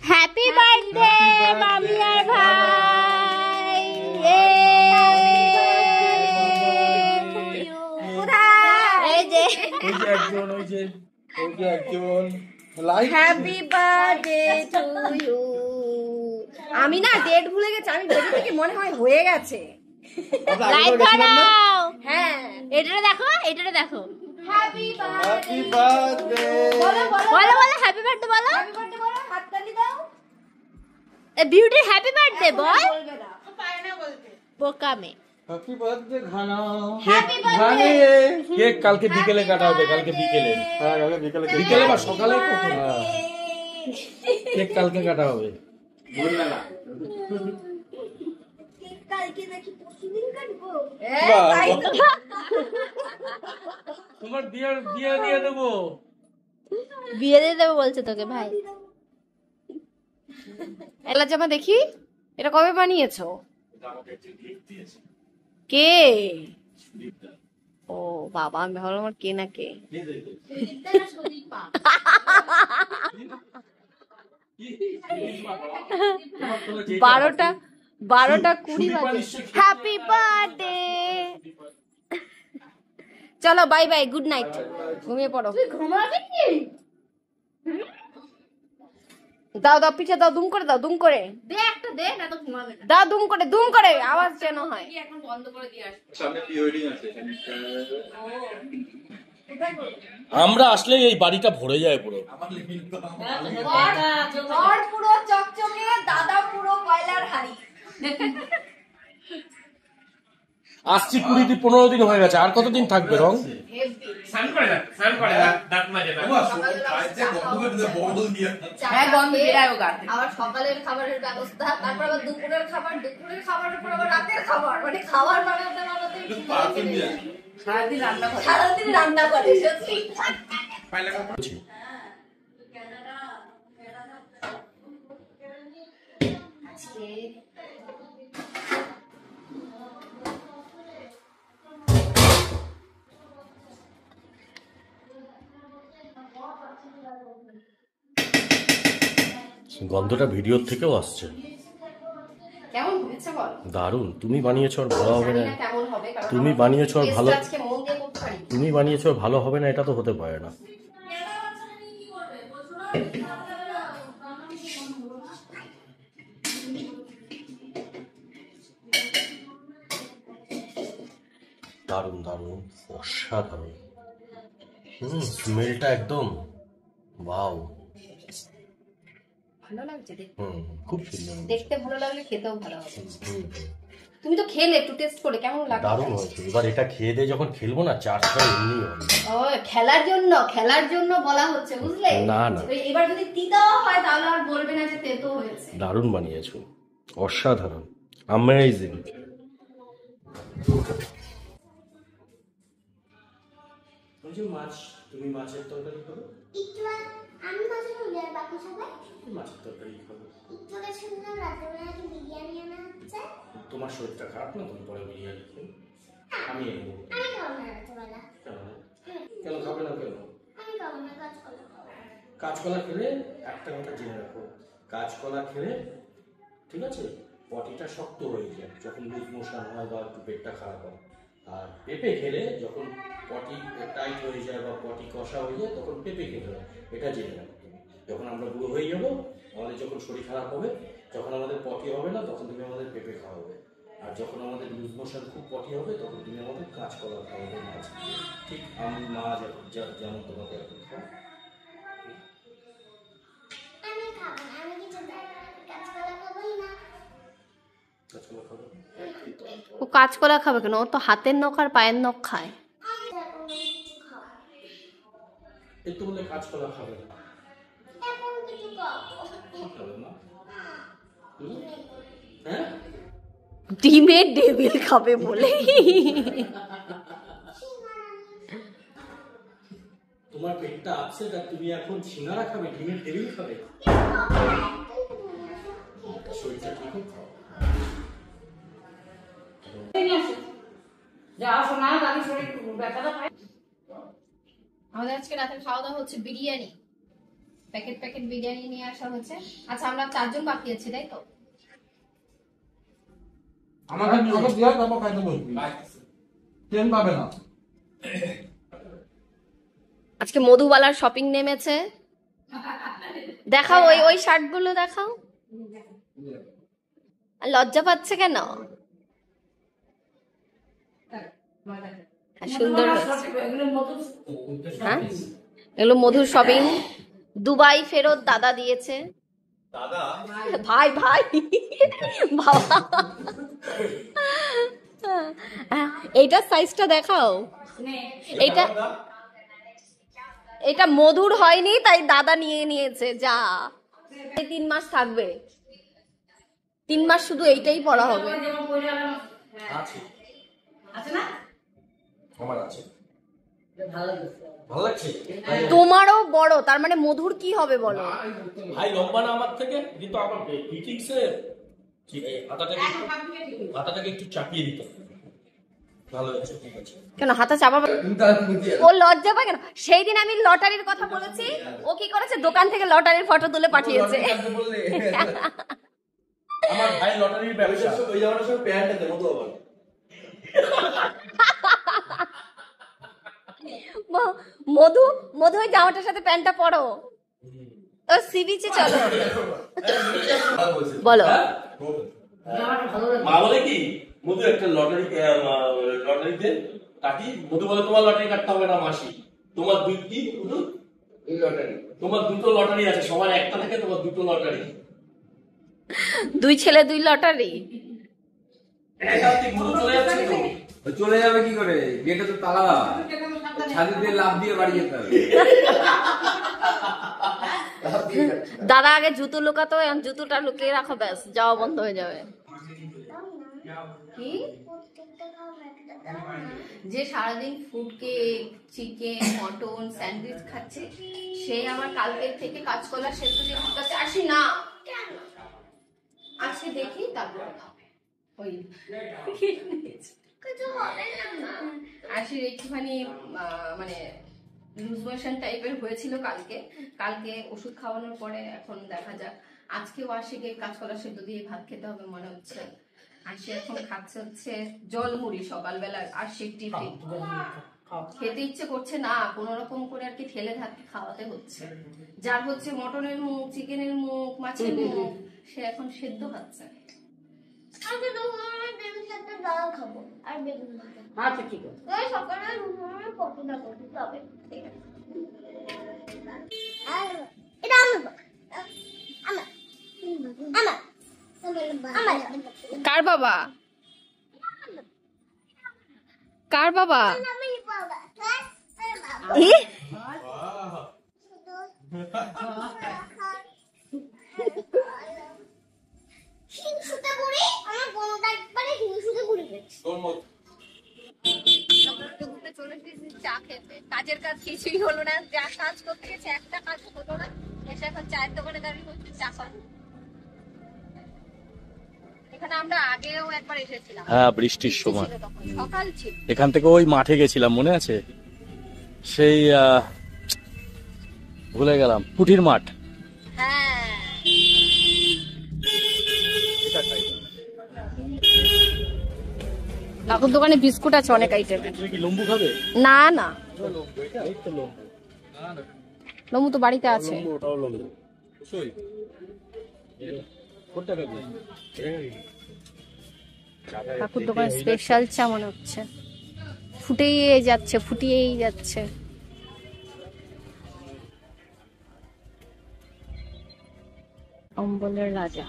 Happy birthday মামি আর ভাই। Happy birthday to you. আমি না ডেট ভুলে গেছি, আমি ভেবে থেকে মনে হয় হয়ে গেছে। লাইট ধরাও। হ্যাঁ এটা দেখো, এটা দেখো। হ্যাপি বার্থডে বলো বলো বলো, হ্যাপি বার্থডে বলো, হ্যাপি বার্থডে বলো, হাত তালি দাও। এ বিউটি হ্যাপি বার্থডে বল। পারে না বলতে, বোকা মে। হ্যাপি বার্থডে ঘানা। Happy birthday. কেক কালকে বিকেলে কাটা হবে, কালকে বিকেলে। হ্যাঁ কালকে বিকেলে, বিকেলে বা সকালে কখন? কেক কালকে কাটা হবে। ভোরবেলা কেক কালকে নাকি পরশুদিন কাটবো? তোমার বিয়ে দিয়ে দেবো। বিয়ে দিয়ে দেবো বলছে তোকে ভাই। এলা জামা দেখি, এটা কবে বানিয়েছো? কে? ও বাবা, আমি ভাবলাম আমার কে না কে। 12:20 বাজে। Happy birthday. চলো বাই বাই, গুড নাইট, ঘুমিয়ে পড়ো। দাও দাও, পিছে দাও, দুম করে দাও, দুম করে দে, একটা দে না তো ঘুমাবে না। দাও দুম করে আওয়াজ যেন হয়। এখন বন্ধ করে দিয়ে আসো, সামনে প্রি ওয়েডিং আছে। আমরা আসলে এই বাড়িটা ভরে যায় পুরো। আর পুরো চকচকে, দাদা পুরো কয়লার হাড়ি। আসছি 20-15 দিন হয়ে গেছে, আর কতদিন থাকবে রং? আবার সকালের খাবারের ব্যবস্থা, তারপর আবার দুপুরের খাবার, দুপুরের খাবারের পর আবার রাতের খাবার, মানে খাবার বানাতে সারাদিন রান্না করে। সত্যি গন্ধটা ভিডিওর থেকেও আসছে। কেমন হয়েছে বল? দারুণ। তুমি বানিয়েছো আর ভালো হবে না? কেমন হবে? তুমি বানিয়েছো আর ভালো, আজকে মন দিয়ে করতে পারি। তুমি বানিয়েছো আর ভালো হবে না, এটা তো হতে পারে না। দারুণ দারুণ, অসাধারণ। স্মেলটা একদম ওয়াও। ভালো লাগছে দেখতে। খুব সুন্দর, দেখতে ভালো লাগলে খেতেও ভালো হবে। তুমি তো খেলে, একটু টেস্ট করে কেমন লাগছে? দারুণ হয়েছে। এবার এটা খেয়ে দিয়ে যখন খেলবো না, 4-6 এমনি হবে। ও খেলার জন্য বলা হচ্ছে, বুঝলে? না না, এবার যদি তিতো হয় তাহলে আর বলবে না যে তেতো হয়েছে। দারুণ বানিয়েছো, অসাধারণ, অ্যামেজিং। মাছ, তুমি মাছের তরকারি খাবে? আমি মাছের তরকারি, আর বাকি সবাই মাছের তরকারি খাবে। তোকে শুনলাম রাত্রে নাকি বিরিয়ানি আনা হচ্ছে। তোমার শরীরটা খারাপ না, তুমি পরে বিরিয়ানি খাবে। আমি খাবো না রাত্রেবেলা। কেন খাবে না? কেন আমি খাবো না, কাঁচকলা খেলে একটা কথা জেনে রাখো, কাঁচকলা খেলে ঠিক আছে পটিটা শক্ত হয়ে যায় যখন লুজ মোশন হয় বা একটু পেটটা খারাপ হয়। আর পেঁপে খেলে যখন পটি টাইট হয়ে যায় বা পটি কষা হয়ে যায় তখন পেঁপে খেতে হয়, এটা জেনে রাখো তুমি। যখন আমরা বুড়ো হয়ে যাবো, আমাদের যখন শরীর খারাপ হবে, যখন আমাদের পটি হবে না, তখন তুমি আমাদের পেঁপে খাওয়াবে। আর যখন আমাদের লুজ মোশন খুব পটি হবে, তখন তুমি আমাদের কাঁচকলা খাওয়াবে মাছ। ঠিক আমি মা যেমন তোমাকে এখন খাও। আমি খাবো না, আমি কিছু কাঁচকলা খাবো না। কাঁচকলা খাবে? ও কাঁচকলা খাবে কেন? ও তো হাতের নখ আর পায়ের নখ খায়। এই তো বলে কাঁচকলা খাবে না। এখন কিছু খাবে না? হ্যাঁ, ডিমের টেবিল খাবে বলে। তোমার পেটটা আপসেট আর তুমি এখন সিঙ্গারা খাবে, ডিমের টেবিল খাবে? শরীরটা ঠিক হোক, খাও। যা শোনা, দাদি শরীর ব্যথাটা পায়। আমাদের আজকে রাতের খাওয়া দাওয়া হচ্ছে বিরিয়ানি, প্যাকেট বিরিয়ানি নিয়ে আসা হচ্ছে। আচ্ছা আমরা 4 জন বাকি আছি তাই তো? আমাকে দিয়া তারপর খাইতে বলবি, ট্রেন পাবে না। আজকে মধুবালার শপিং নেমেছে। দেখাও ওই শার্ট গুলো দেখাও। লজ্জা পাচ্ছে কেন? সুন্দর হ্যাঁ, এগুলো মধুর শপিং। দুবাই ফেরত দাদা দিয়েছে। দাদা ভাই বাবা, এইটার সাইজটা দেখাও। এটা মধুর হয়নি তাই দাদা নিয়ে নিয়েছে। যা 3 মাস থাকবে, 3 মাস শুধু এইটাই পড়া হবে। আছে না? আমার আছে, ভালো লাগছে। তোমারও বড়, তার মানে মধুর কি হবে বলো? ভাই লম্বা না আমার থেকে, কিন্তু আমার ফিটিংসে ঠিক হাতাটাকে একটু চাপিয়ে দিতে হবে। ভালো হয়েছে, ঠিক আছে। কেন হাতা চাপাবে? ও লজ্জা পায় কেন? সেই দিন আমি লটারির কথা বলেছি, ও কি করেছে, দোকান থেকে লটারির ফটো তুলে পাঠিয়েছে। আমার ভাই লটারির ব্যবসা, ওই জায়গাটার সঙ্গে প্যান্টটা দেবো তো আবার। মধু ওই জামাটার সাথে প্যান্টটা পরো, তো সি বিচে চলো। বলো। মা বলে কি, মধু একটা লটারিতে কাটি। মধু বলে তোমার লটারি কাটতে হবে না মাসি, তোমার তোমার দুটো লটারি আছে, সবার একটা থাকে, তোমার দুটো লটারি। 2 ছেলে 2 লটারি। চলে যাবে কি করে? গেটে তো তালা, ছাদে দিয়ে লাফ দিয়ে বাড়ি যেতে হবে। দাদা আগে জুতো লুকাতো, এখন জুতোটা লুকিয়ে রাখো, ব্যাস যাওয়া বন্ধ হয়ে যাবে। কি যে সারাদিন food cake, chicken, mutton, sandwich খাচ্ছে, সে আবার কালকে থেকে কাঁচকলা সেদ্ধ দিয়ে কাছে আসি না। আজকে দেখি তারপর ওই আশির একটুখানি মানে লুজ মোশন টাইপের হয়েছিল কালকে ওষুধ খাওয়ানোর পরে। এখন দেখা যাক, আজকেও আশিকে কাঁচকলা সেদ্ধ দিয়ে ভাত খেতে হবে মনে হচ্ছে। আশি এখন খাচ্ছে হচ্ছে জলমুড়ি সকালবেলা, আর সে টিফিন খেতে ইচ্ছে করছে না, কোন রকম করে আর কি ঠেলে ধাক্কে খাওয়াতে হচ্ছে। যার হচ্ছে মটনের মুখ, চিকেনের মুখ, মাছের মুখ, সে এখন সেদ্ধ খাচ্ছে। খাবো আর বেগুন ভাজা। আচ্ছা ঠিক আছে, সকালে পটলটা করতে হবে। ঠিক আছে, আর এটা আমার কার বাবা? কার বাবা? হিংসুতে বুড়ি, আমার বোনটা একবারে হিংসুতে বুড়ি গেছে। চা খেতে, কাজের কাজ কিছুই হলো না, যা কাজ করতে গেছে একটা কাজ হলো না, এসে এখন চায়ের দোকানে দাঁড়িয়ে বলছে চা খাবো। এখানে আমরা আগেও একবার এসেছিলাম, হ্যাঁ বৃষ্টির সময় সকাল ছিল, এখান থেকে ওই মাঠে গেছিলাম, মনে আছে? সেই ভুলে গেলাম, পুটির মাঠ। হ্যাঁ কাকুর দোকানে বিস্কুট আছে অনেক আইটেমের। তুমি কি লম্বু খাবে? না না, এই তো লম্বু। লম্বু তো বাড়িতে আছে। লম্বু, ওটাও লম্বু। সই। কোনটা খাবে? কাকুর দোকানে স্পেশাল চা মনে হচ্ছে, ফুটিয়েই যাচ্ছে। অম্বলের রাজা,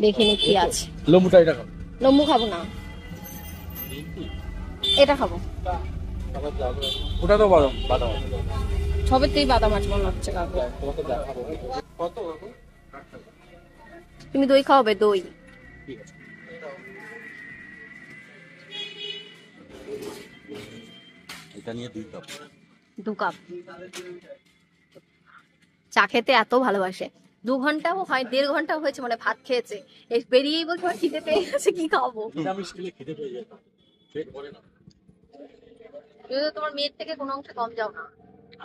দেখিনি কি আছে। লম্বুটা এটা খাও। লম্বু খাবো না, এটা খাবো। ওটা তো বাদাম বাদাম। সবেতেই বাদাম আছে মনে হচ্ছে কাকু। তোমাকে দেখাবো। কত? তুমি দই খাওয়াবে? দই ঠিক আছে। এটা নিয়ে 2 কাপ। 2 কাপ। চা খেতে এত ভালোবাসে। 2 ঘন্টাও হয়, 1.5 ঘন্টাও হয়েছে মানে ভাত খেয়েছে, বেরিয়েই বলছে আমার খিদে পেয়ে গেছে, কি খাবো। নিরামিষ খেলে খিদে পেয়ে যায়, পেট ভরে না। তুমি তো তোমার মেয়ের থেকে কোনো অংশে কম যাও না।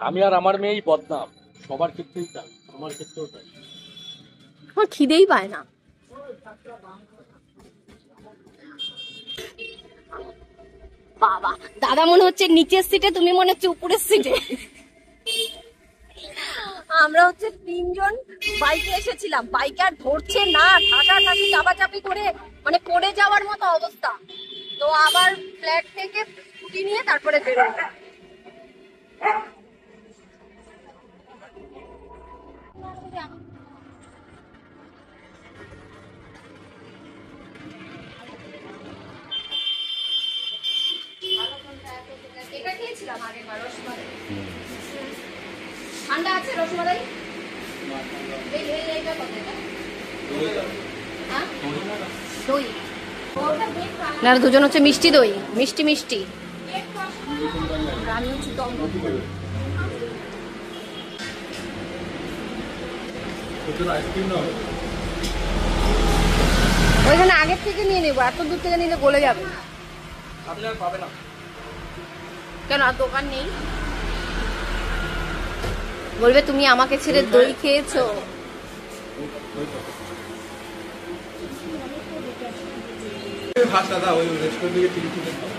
আমি আর আমার মেয়েই বদনাম, সবার ক্ষেত্রেই তাই, আমার ক্ষেত্রেও তাই। আমার খিদেই পায় না। বাবা, দাদা মনে হচ্ছে নিচের সিটে, তুমি মনে হচ্ছে উপরের সিটে। আমরা হচ্ছে 3 জন বাইকে এসেছিলাম, বাইকে আর ধরছে না, ঠাসাঠাসি চাপাচাপি করে মানে পড়ে যাওয়ার মতো অবস্থা। তো আবার ফ্ল্যাট থেকে স্কুটি নিয়ে তারপরে বেরোবো। এটা খেয়েছিলাম আগেরবার, রসমালাই। ঠান্ডা আছে রসমালাই? এইটা কত এটা? হ্যাঁ? দই। না, দুজন হচ্ছে মিষ্টি দই, মিষ্টি মিষ্টি। আমি হচ্ছে টক দই। ওইখানে আগের থেকে নিয়ে নেবো, এত দূর থেকে নিলে গলে যাবে। পাবে না কেন, আর দোকান নেই? বলবে তুমি আমাকে ছেড়ে দই খেয়েছো।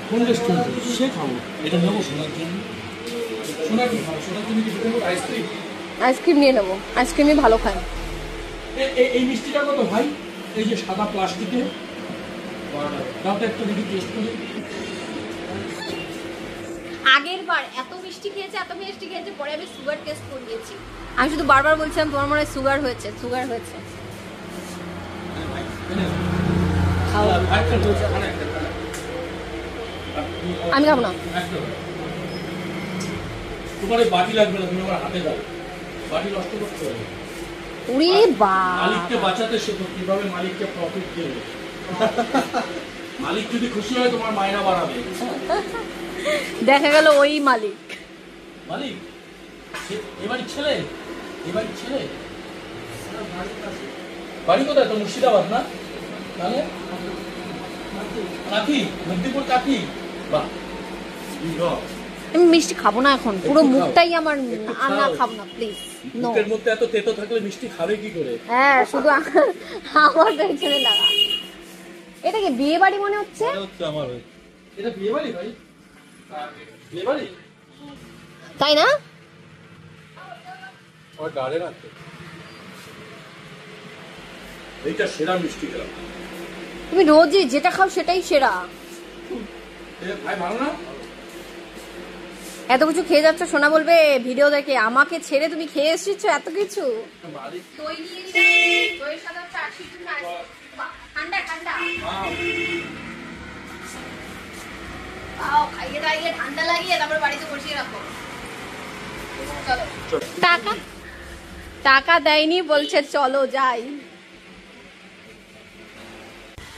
কোন রেস্টুরেন্ট সে খাবো, এটা নেবো শোনার জন্য। শোনা কি খাবো, শোনার জন্য কি দেবো? আইসক্রিম। আইসক্রিম নিয়ে নেবো, আইসক্রিমই ভালো খায়। এই মিষ্টিটা কত ভাই? এই যে সাদা প্লাস্টিকে, দাও তো একটু দেখি টেস্ট করে। আগের বার এত মিষ্টি খেয়েছে, এত মিষ্টি খেয়েছে, পরে আমি সুগার টেস্ট করিয়েছি। আমি শুধু বারবার বলছিলাম তোমার মনে হয় সুগার হয়েছে, সুগার হয়েছে। আমি খাবো না। তোমার বাটি লাগবে না, তুমি আমার হাতে দাও, বাটি নষ্ট করতে হবে। ওরে বাবা, মালিককে বাঁচাতে শেখো, কিভাবে মালিককে প্রফিট দেবে। মালিক যদি খুশি হয় তোমার মায়না বাড়াবে। দেখা গেল ওই মালিক। মালিক এবারই ছেলে, এবারই ছেলে। বাড়ি কোথায় তো? মুর্শিদাবাদ না? তাহলে কাকি, মধ্যপুর কাকি। বাহ, আমি মিষ্টি খাবো না এখন, পুরো মুখটাই আমার। আর না, খাবো না প্লিজ। মুখের মধ্যে এত তেতো থাকলে মিষ্টি খাবে কি করে? হ্যাঁ, শুধু আমার পেছনে লাগা। এটা কি বিয়ে বাড়ি মনে হচ্ছে? আমার এটা বিয়ে বাড়ি ভাই, বিয়ে বাড়ি তাই না? আমার গার্ডেন আছে। এইটা সেরা মিষ্টি খেলাম। তুমি রোজই যেটা খাও সেটাই সেরা। ভাই ভালো না? এত কিছু খেয়ে যাচ্ছ, সোনা বলবে ভিডিও দেখে আমাকে ছেড়ে তুমি খেয়ে এসেছো এত কিছু। দই নিয়ে নিলে, দইয়ের সাথে হচ্ছে 80 টাকা। ঠান্ডা ঠান্ডা খাইয়ে দাইয়ে ঠান্ডা লাগিয়ে তারপর বাড়িতে বসিয়ে রাখো। চলো। টাকা টাকা দেয়নি, বলছে চলো যাই।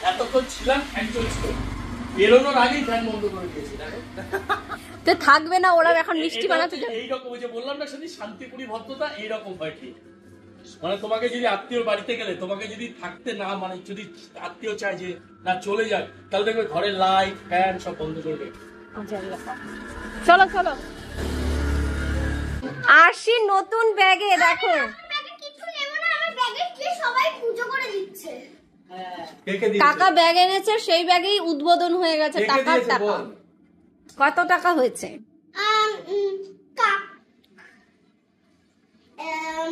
এতক্ষণ ছিলাম, ফ্যান চলছিল, বেরোনোর আগেই ফ্যান বন্ধ করে দিয়েছি। তো থাকবে না, ওরা এখন মিষ্টি বানাতে যাবে। এইরকম যে বললাম না সেদিন, শান্তিপুরি ভদ্রতা এইরকম হয় ঠিক। মানে তোমাকে যদি আত্মীয় বাড়িতে গেলে, তোমাকে যদি থাকতে না, মানে যদি আত্মীয় চায় যে না চলে যাক, তাহলে দেখবে ঘরের লাইট ফ্যান সব বন্ধ করবে। চলো চলো। আরশি নতুন ব্যাগে দেখো। কিছু নেব না, আমার ব্যাগে কি সবাই পুজো করে দিচ্ছে। টাকা ব্যাগ এনেছে, সেই ব্যাগেই উদ্বোধন হয়ে গেছে। টাকার টাকা কত টাকা হয়েছে?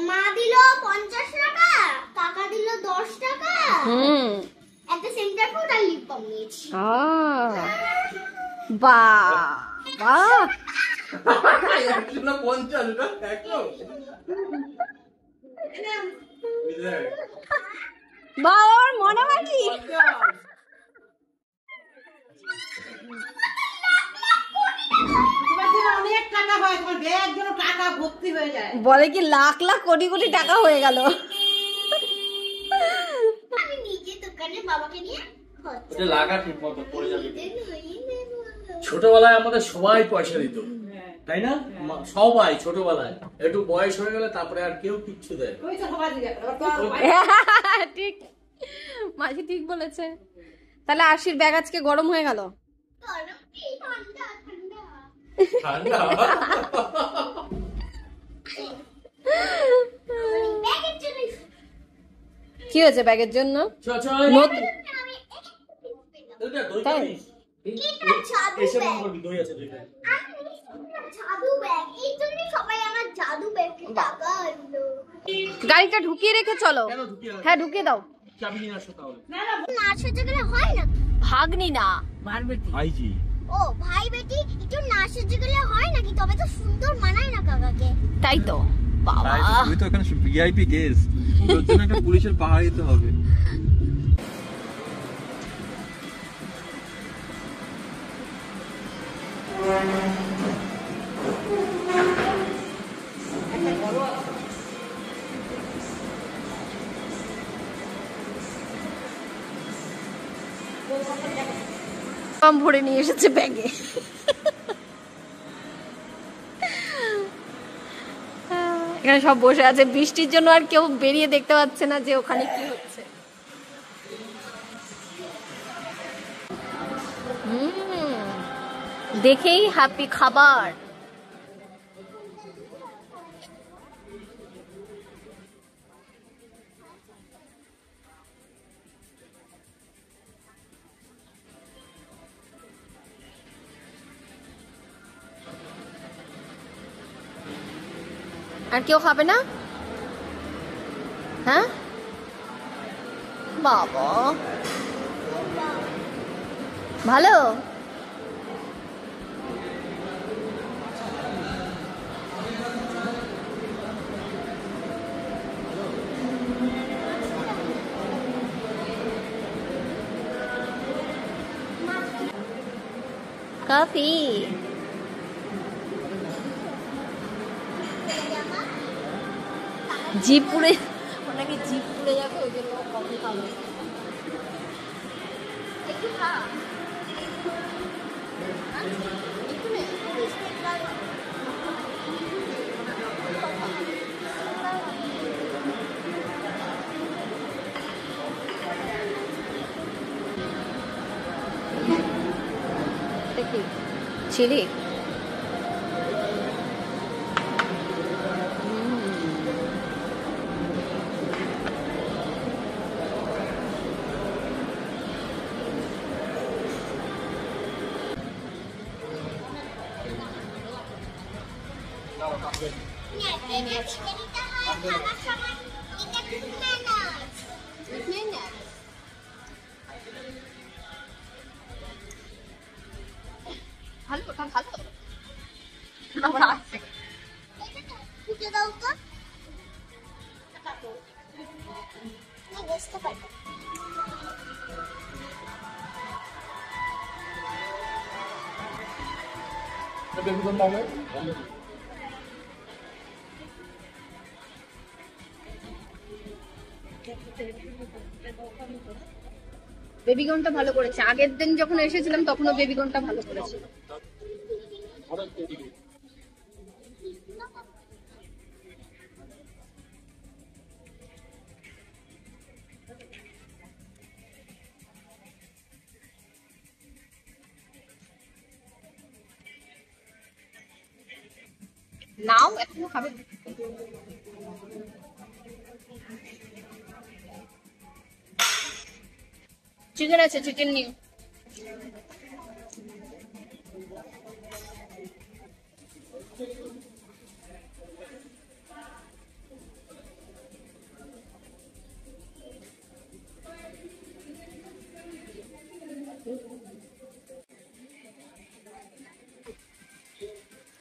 মা দিল 50 টাকা, কাকা দিল 10 টাকা। একটা সেন্টার ফুড আর লিপ বাম নিয়েছি। বাহ বাহ, 50 না একদম। বাবার মনে হয় কি অনেক টাকা হয়, তোমার ব্যাগ যেন টাকা ভর্তি হয়ে যায়। বলে কি লাখ লাখ কোটি কোটি টাকা হয়ে গেল। আমি নিজে দোকানে বাবাকে নিয়ে ওটা লাগা ঠিক মতো পড়ে যাবে। ছোটবেলায় আমাদের সবাই পয়সা দিত, তাই না? সবাই ছোটবেলায় একটু বয়স হয়ে গেলে তারপরে আর কেউ কিচ্ছু দেয়। ঠিক, মাঝি ঠিক বলেছে। তাহলে আরশির ব্যাগ আজকে গরম হয়ে গেল। ঠান্ডা। ব্যাগের জন্য কি হয়েছে ব্যাগের জন্য? নতুন আমি তাই? এটা জাদু এসে ব্যাগ। মনে করবি দই আছে দুইটা। জাদু ব্যাগ, এই জন্যই সবাই আমার জাদু ব্যাগ টাকা আনলো। গাড়িটা ঢুকিয়ে রেখে চলো। কেন ঢুকিয়ে রাখো? হ্যাঁ ঢুকিয়ে দাও। চাবি নিয়ে আসো তাহলে। না সেজে গেলে হয় না। ভাগ্নি না, ভাইজি। ও ভাই বেটি একটু না সেজে গেলে হয় নাকি? তবে তো সুন্দর মানায় না কাকাকে। তাই তো বাবা। তুই তো এখানে ভিআইপি গেস্ট, তোর জন্য একটা পুলিশের পাহাড় দিতে হবে। কম ভরে নিয়ে এসেছে ব্যাগে। এখানে সব বসে আছে, বৃষ্টির জন্য আর কেউ বেরিয়ে দেখতে পাচ্ছে না যে ওখানে কি হচ্ছে। দেখেই হ্যাপি খাবার। আর কেউ খাবে না? হ্যাঁ বাবা ভালো। কফি জিপ পুড়ে, ওনাকে জিপ পুড়ে যাবে ওই জন্য কফি খাবে। একটু খা, একটু নে। দেখি চিলি এটা খেতে দিতে হয় খাবার সময়। এটা খুব ম্যানার্স। ভালো, ওটা ভালো। আবার আসছে। ফুটে দাও তো। না বুঝতে পারবো। বেবিকর্ন দাও না। বেবিকর্নটা ভালো করেছে। আগের দিন যখন এসেছিলাম তখনও বেবিকর্নটা ভালো করেছে। নাও এখনো খাবে। চিকেন আছে, চিকেন নিও।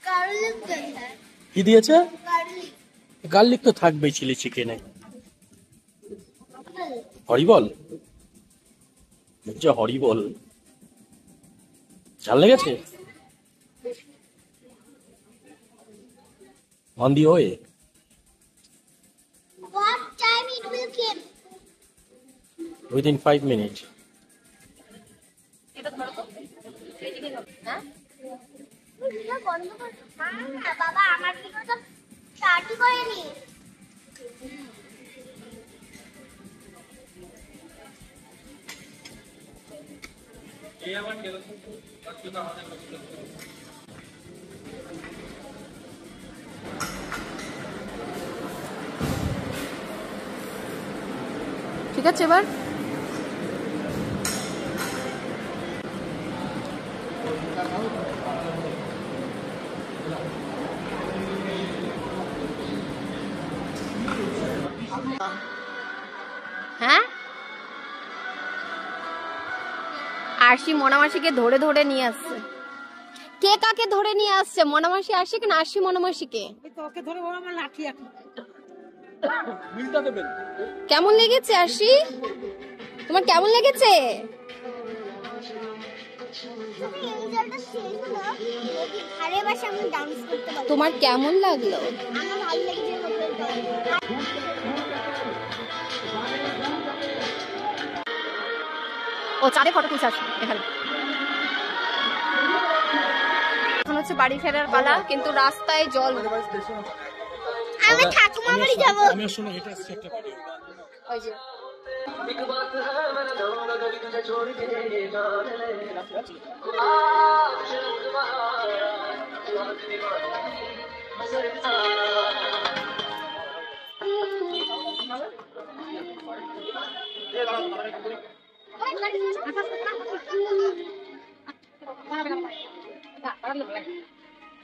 গার্লিক দেয়। কি দিয়েছে? গার্লিক। গার্লিক তো থাকবেই চিলি চিকেনে। হরিবল বুঝছো, হরিবল ঝাল লেগেছে। On the way. What time it will come? Within 5 minutes। এটা ধরো তো। এইদিকে ধরো। হ্যাঁ ভিডিও বন্ধ কর। না বাবা আমার ভিডিও তো স্টার্টই করেনি। ঠিক আছে এবার হ্যাঁ আরশি মনামাসিকে ধরে ধরে নিয়ে আসছে। কে কাকে ধরে নিয়ে আসছে? মনামাসি আরশিকে না আরশি মনামাসিকে? তোকে ধরে ও আমার লাঠি এখন। কেমন লেগেছে আরশি? তোমার কেমন লেগেছে? তোমার কেমন লাগলো? ও চারে ফটো তুলছে আছে এখানে। এখন হচ্ছে বাড়ি ফেরার পালা, কিন্তু রাস্তায় জল। আমি ঠাকুমা বাড়ি যাবো। আমি আসলে হেঁটে আসছি একটা বাড়ি। ওই যে